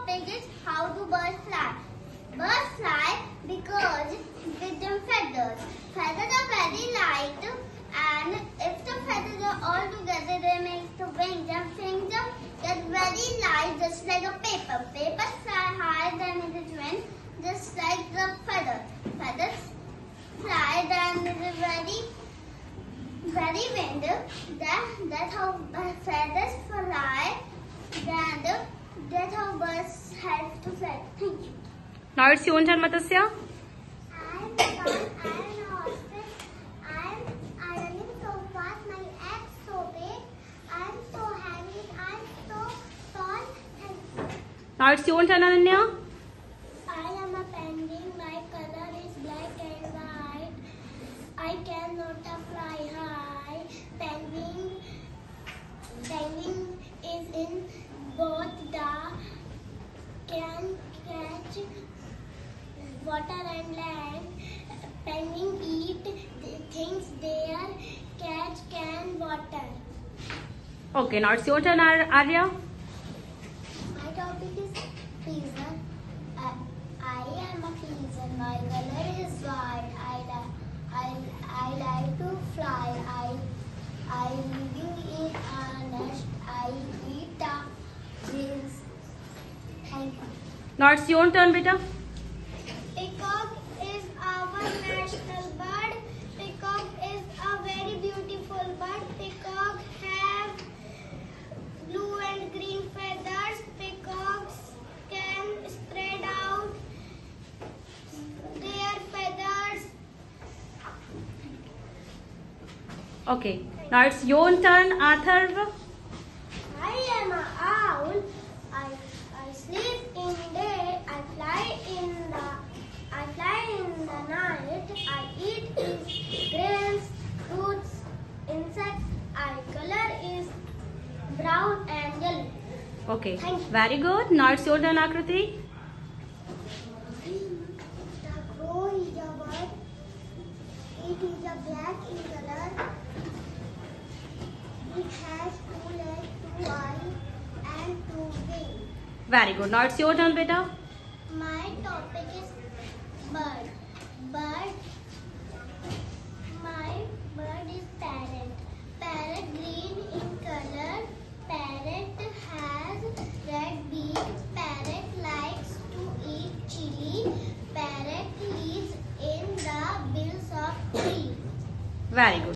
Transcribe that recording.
topic is how do birds fly. Birds fly because with them feathers. Feathers are very light, and if the feathers are all together, they make the wings, and wings get very light, just like a paper. Paper fly higher than it is wind, just like the feathers. Feathers fly than it is very wind. That's how feathers fly. That's how birds have to fly. Thank you. Now it's your turn, Matasya. I'm an ostrich. I'm running so fast. My eggs so big. I'm so heavy. I'm so tall. Now it's your turn, Ananya. I am a penguin. My color is black and white. I cannot fly high. Penguin is in both the can catch water and land. Penguin eat things there catch can water. Okay, now it's your turn, Arya. My topic is pigeon. I am a pigeon. My color is white. I like to fly. I living in a nest. I eat the grains. Thank you. Now it's your turn, beta. Peacock is our national bird. Peacock is a very beautiful bird. Peacock have blue and green feathers. Peacocks can spread out their feathers. Okay, now it's your turn, Arthur. I am an owl. I sleep in day. I fly in the night. I eat grains, fruits, insects. My color is brown and yellow. Okay, Thank you. very good. Now it's your turn, Akriti. The crow is a bird. It is a black in color. It has 2 legs, 2 eyes, and 2 wings. Very good. Now it's your turn, beta. My topic is bird. My bird is parrot. Parrot green in color. Parrot has red beak. Parrot likes to eat chili. Parrot lives in the bills of trees. Very good.